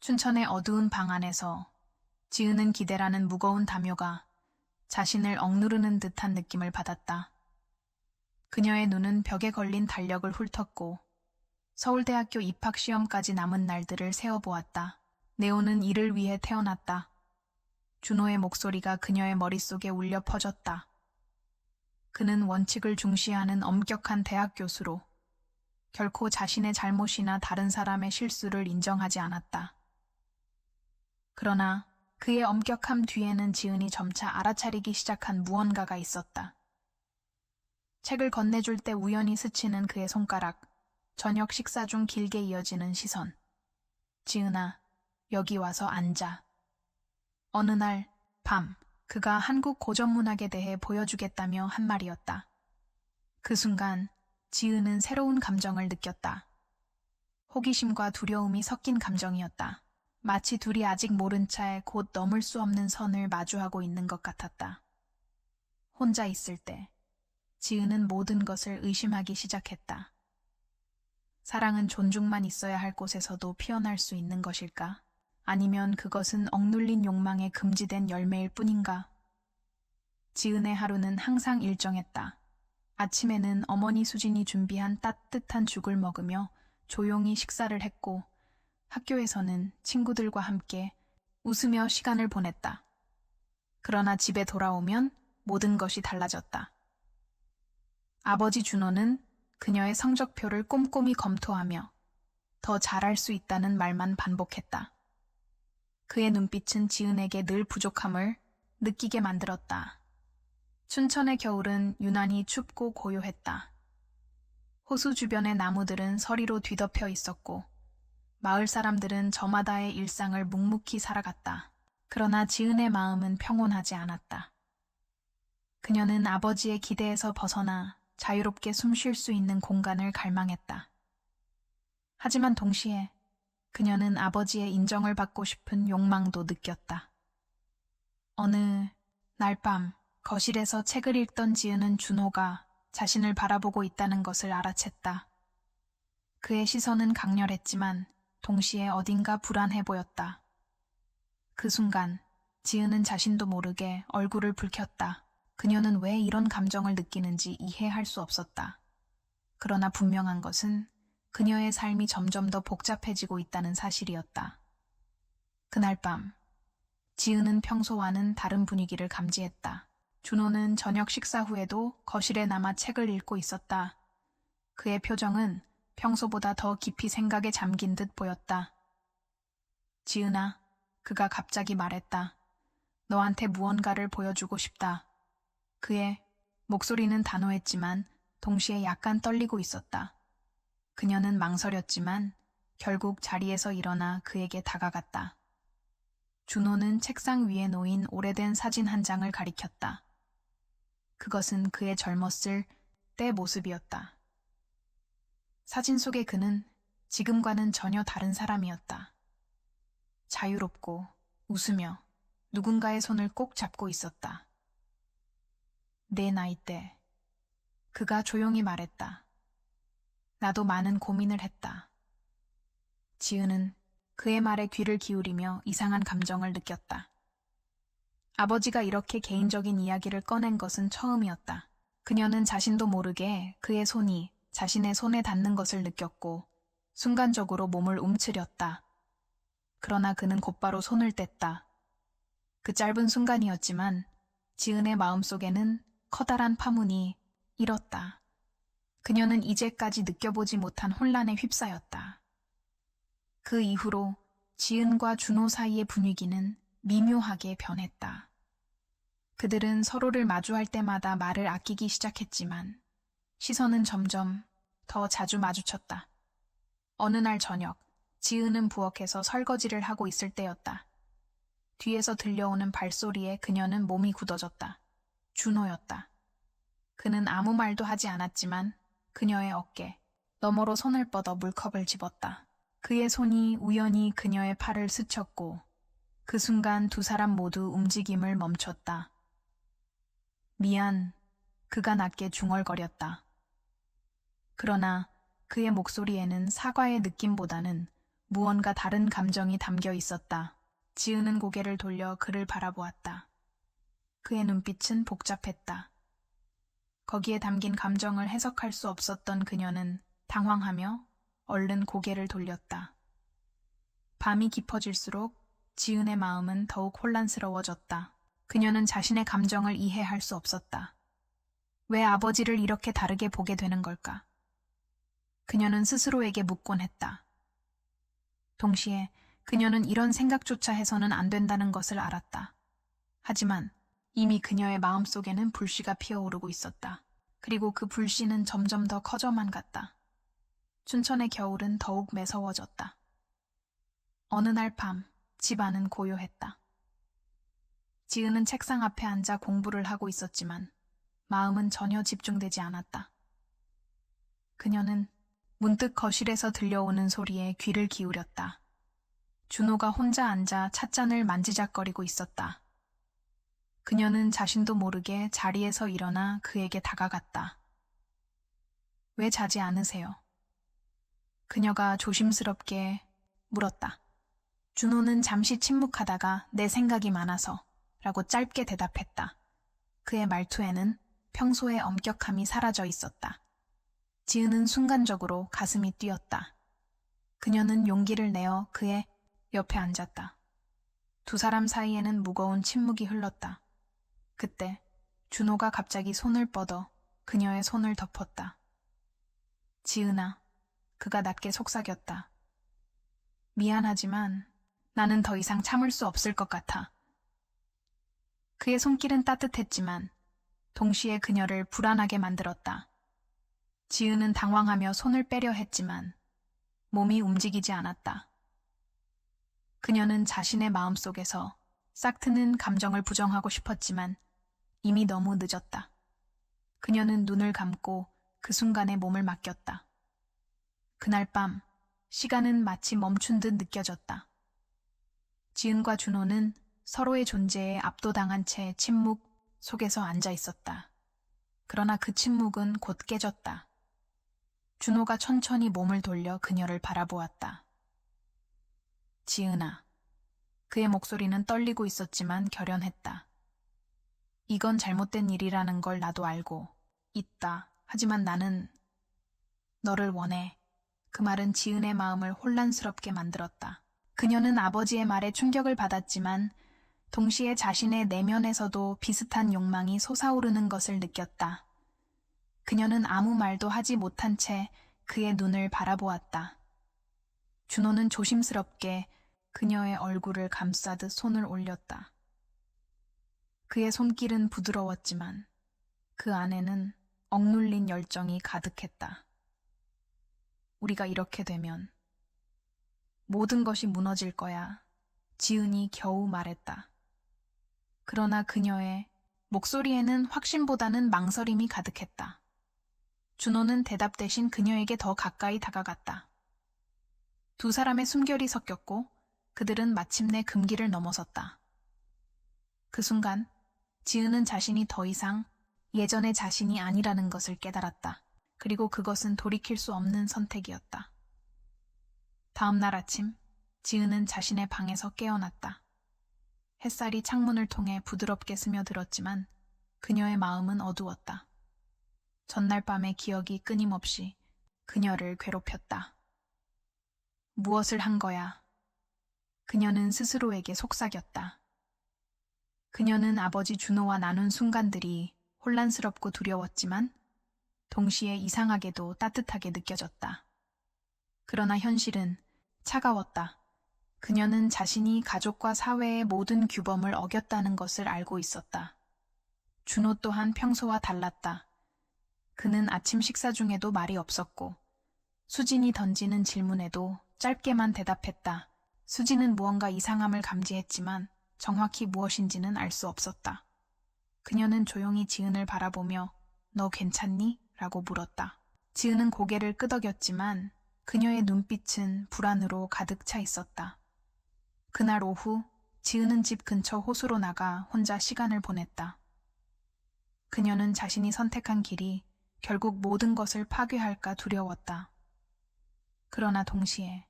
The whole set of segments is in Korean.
춘천의 어두운 방 안에서 지은은 기대라는 무거운 담요가 자신을 억누르는 듯한 느낌을 받았다. 그녀의 눈은 벽에 걸린 달력을 훑었고 서울대학교 입학시험까지 남은 날들을 세어보았다. 네오는 이를 위해 태어났다. 준호의 목소리가 그녀의 머릿속에 울려 퍼졌다. 그는 원칙을 중시하는 엄격한 대학 교수로 결코 자신의 잘못이나 다른 사람의 실수를 인정하지 않았다. 그러나 그의 엄격함 뒤에는 지은이 점차 알아차리기 시작한 무언가가 있었다. 책을 건네줄 때 우연히 스치는 그의 손가락, 저녁 식사 중 길게 이어지는 시선. 지은아, 여기 와서 앉아. 어느 날 밤, 그가 한국 고전문학에 대해 보여주겠다며 한 말이었다. 그 순간 지은은 새로운 감정을 느꼈다. 호기심과 두려움이 섞인 감정이었다. 마치 둘이 아직 모른 채 곧 넘을 수 없는 선을 마주하고 있는 것 같았다. 혼자 있을 때 지은은 모든 것을 의심하기 시작했다. 사랑은 존중만 있어야 할 곳에서도 피어날 수 있는 것일까? 아니면 그것은 억눌린 욕망에 금지된 열매일 뿐인가? 지은의 하루는 항상 일정했다. 아침에는 어머니 수진이 준비한 따뜻한 죽을 먹으며 조용히 식사를 했고 학교에서는 친구들과 함께 웃으며 시간을 보냈다. 그러나 집에 돌아오면 모든 것이 달라졌다. 아버지 준호는 그녀의 성적표를 꼼꼼히 검토하며 더 잘할 수 있다는 말만 반복했다. 그의 눈빛은 지은에게 늘 부족함을 느끼게 만들었다. 춘천의 겨울은 유난히 춥고 고요했다. 호수 주변의 나무들은 서리로 뒤덮여 있었고 마을 사람들은 저마다의 일상을 묵묵히 살아갔다. 그러나 지은의 마음은 평온하지 않았다. 그녀는 아버지의 기대에서 벗어나 자유롭게 숨 쉴 수 있는 공간을 갈망했다. 하지만 동시에 그녀는 아버지의 인정을 받고 싶은 욕망도 느꼈다. 어느 날 밤 거실에서 책을 읽던 지은은 준호가 자신을 바라보고 있다는 것을 알아챘다. 그의 시선은 강렬했지만 동시에 어딘가 불안해 보였다. 그 순간 지은은 자신도 모르게 얼굴을 붉혔다. 그녀는 왜 이런 감정을 느끼는지 이해할 수 없었다. 그러나 분명한 것은 그녀의 삶이 점점 더 복잡해지고 있다는 사실이었다. 그날 밤 지은은 평소와는 다른 분위기를 감지했다. 준호는 저녁 식사 후에도 거실에 남아 책을 읽고 있었다. 그의 표정은 평소보다 더 깊이 생각에 잠긴 듯 보였다. 지은아, 그가 갑자기 말했다. 너한테 무언가를 보여주고 싶다. 그의 목소리는 단호했지만 동시에 약간 떨리고 있었다. 그녀는 망설였지만 결국 자리에서 일어나 그에게 다가갔다. 준호는 책상 위에 놓인 오래된 사진 한 장을 가리켰다. 그것은 그의 젊었을 때 모습이었다. 사진 속의 그는 지금과는 전혀 다른 사람이었다. 자유롭고 웃으며 누군가의 손을 꼭 잡고 있었다. 내 나이 때 그가 조용히 말했다. 나도 많은 고민을 했다. 지은은 그의 말에 귀를 기울이며 이상한 감정을 느꼈다. 아버지가 이렇게 개인적인 이야기를 꺼낸 것은 처음이었다. 그녀는 자신도 모르게 그의 손이 자신의 손에 닿는 것을 느꼈고 순간적으로 몸을 움츠렸다. 그러나 그는 곧바로 손을 뗐다. 그 짧은 순간이었지만 지은의 마음속에는 커다란 파문이 일었다. 그녀는 이제까지 느껴보지 못한 혼란에 휩싸였다. 그 이후로 지은과 준호 사이의 분위기는 미묘하게 변했다. 그들은 서로를 마주할 때마다 말을 아끼기 시작했지만 시선은 점점 더 자주 마주쳤다. 어느 날 저녁, 지은은 부엌에서 설거지를 하고 있을 때였다. 뒤에서 들려오는 발소리에 그녀는 몸이 굳어졌다. 준호였다. 그는 아무 말도 하지 않았지만 그녀의 어깨 너머로 손을 뻗어 물컵을 집었다. 그의 손이 우연히 그녀의 팔을 스쳤고 그 순간 두 사람 모두 움직임을 멈췄다. 미안, 그가 낮게 중얼거렸다. 그러나 그의 목소리에는 사과의 느낌보다는 무언가 다른 감정이 담겨 있었다. 지은은 고개를 돌려 그를 바라보았다. 그의 눈빛은 복잡했다. 거기에 담긴 감정을 해석할 수 없었던 그녀는 당황하며 얼른 고개를 돌렸다. 밤이 깊어질수록 지은의 마음은 더욱 혼란스러워졌다. 그녀는 자신의 감정을 이해할 수 없었다. 왜 아버지를 이렇게 다르게 보게 되는 걸까? 그녀는 스스로에게 묻곤 했다. 동시에 그녀는 이런 생각조차 해서는 안 된다는 것을 알았다. 하지만 이미 그녀의 마음속에는 불씨가 피어오르고 있었다. 그리고 그 불씨는 점점 더 커져만 갔다. 춘천의 겨울은 더욱 매서워졌다. 어느 날 밤, 집 안은 고요했다. 지은은 책상 앞에 앉아 공부를 하고 있었지만 마음은 전혀 집중되지 않았다. 그녀는 문득 거실에서 들려오는 소리에 귀를 기울였다. 준호가 혼자 앉아 찻잔을 만지작거리고 있었다. 그녀는 자신도 모르게 자리에서 일어나 그에게 다가갔다. 왜 자지 않으세요? 그녀가 조심스럽게 물었다. 준호는 잠시 침묵하다가 내 생각이 많아서 라고 짧게 대답했다. 그의 말투에는 평소의 엄격함이 사라져 있었다. 지은은 순간적으로 가슴이 뛰었다. 그녀는 용기를 내어 그의 옆에 앉았다. 두 사람 사이에는 무거운 침묵이 흘렀다. 그때 준호가 갑자기 손을 뻗어 그녀의 손을 덮었다. 지은아, 그가 낮게 속삭였다. 미안하지만 나는 더 이상 참을 수 없을 것 같아. 그의 손길은 따뜻했지만 동시에 그녀를 불안하게 만들었다. 지은은 당황하며 손을 빼려 했지만 몸이 움직이지 않았다. 그녀는 자신의 마음속에서 싹트는 감정을 부정하고 싶었지만 이미 너무 늦었다. 그녀는 눈을 감고 그 순간에 몸을 맡겼다. 그날 밤 시간은 마치 멈춘 듯 느껴졌다. 지은과 준호는 서로의 존재에 압도당한 채 침묵 속에서 앉아 있었다. 그러나 그 침묵은 곧 깨졌다. 준호가 천천히 몸을 돌려 그녀를 바라보았다. 지은아. 그의 목소리는 떨리고 있었지만 결연했다. 이건 잘못된 일이라는 걸 나도 알고 있다. 하지만 나는 너를 원해. 그 말은 지은의 마음을 혼란스럽게 만들었다. 그녀는 아버지의 말에 충격을 받았지만 동시에 자신의 내면에서도 비슷한 욕망이 솟아오르는 것을 느꼈다. 그녀는 아무 말도 하지 못한 채 그의 눈을 바라보았다. 준호는 조심스럽게 그녀의 얼굴을 감싸듯 손을 올렸다. 그의 손길은 부드러웠지만 그 안에는 억눌린 열정이 가득했다. 우리가 이렇게 되면 모든 것이 무너질 거야. 지은이 겨우 말했다. 그러나 그녀의 목소리에는 확신보다는 망설임이 가득했다. 준호는 대답 대신 그녀에게 더 가까이 다가갔다. 두 사람의 숨결이 섞였고 그들은 마침내 금기를 넘어섰다. 그 순간 지은은 자신이 더 이상 예전의 자신이 아니라는 것을 깨달았다. 그리고 그것은 돌이킬 수 없는 선택이었다. 다음 날 아침 지은은 자신의 방에서 깨어났다. 햇살이 창문을 통해 부드럽게 스며들었지만 그녀의 마음은 어두웠다. 전날 밤의 기억이 끊임없이 그녀를 괴롭혔다. 무엇을 한 거야? 그녀는 스스로에게 속삭였다. 그녀는 아버지 준호와 나눈 순간들이 혼란스럽고 두려웠지만 동시에 이상하게도 따뜻하게 느껴졌다. 그러나 현실은 차가웠다. 그녀는 자신이 가족과 사회의 모든 규범을 어겼다는 것을 알고 있었다. 준호 또한 평소와 달랐다. 그는 아침 식사 중에도 말이 없었고 수진이 던지는 질문에도 짧게만 대답했다. 수진은 무언가 이상함을 감지했지만 정확히 무엇인지는 알 수 없었다. 그녀는 조용히 지은을 바라보며 너 괜찮니? 라고 물었다. 지은은 고개를 끄덕였지만 그녀의 눈빛은 불안으로 가득 차 있었다. 그날 오후 지은은 집 근처 호수로 나가 혼자 시간을 보냈다. 그녀는 자신이 선택한 길이 결국 모든 것을 파괴할까 두려웠다. 그러나 동시에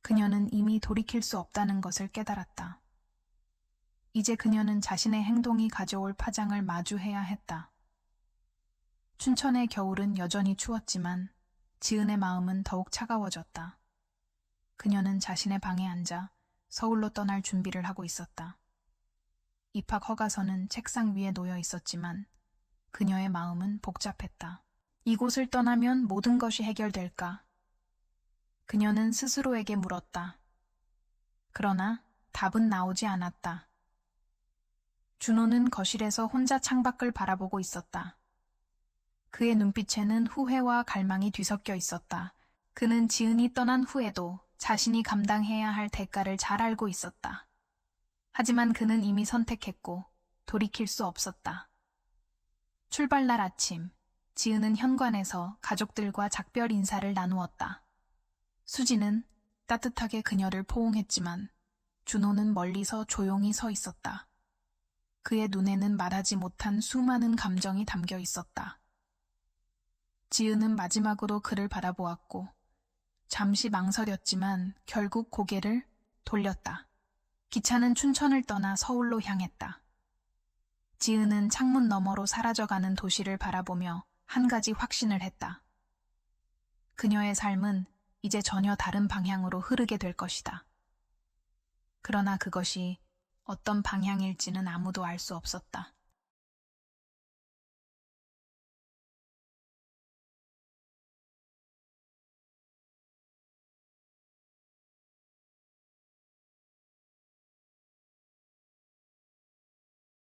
그녀는 이미 돌이킬 수 없다는 것을 깨달았다. 이제 그녀는 자신의 행동이 가져올 파장을 마주해야 했다. 춘천의 겨울은 여전히 추웠지만 지은의 마음은 더욱 차가워졌다. 그녀는 자신의 방에 앉아 서울로 떠날 준비를 하고 있었다. 입학 허가서는 책상 위에 놓여 있었지만 그녀의 마음은 복잡했다. 이곳을 떠나면 모든 것이 해결될까? 그녀는 스스로에게 물었다. 그러나 답은 나오지 않았다. 준호는 거실에서 혼자 창밖을 바라보고 있었다. 그의 눈빛에는 후회와 갈망이 뒤섞여 있었다. 그는 지은이 떠난 후에도 자신이 감당해야 할 대가를 잘 알고 있었다. 하지만 그는 이미 선택했고 돌이킬 수 없었다. 출발날 아침, 지은은 현관에서 가족들과 작별 인사를 나누었다. 수지는 따뜻하게 그녀를 포옹했지만 준호는 멀리서 조용히 서 있었다. 그의 눈에는 말하지 못한 수많은 감정이 담겨 있었다. 지은은 마지막으로 그를 바라보았고 잠시 망설였지만 결국 고개를 돌렸다. 기차는 춘천을 떠나 서울로 향했다. 지은은 창문 너머로 사라져가는 도시를 바라보며 한 가지 확신을 했다. 그녀의 삶은 이제 전혀 다른 방향으로 흐르게 될 것이다. 그러나 그것이 어떤 방향일지는 아무도 알 수 없었다.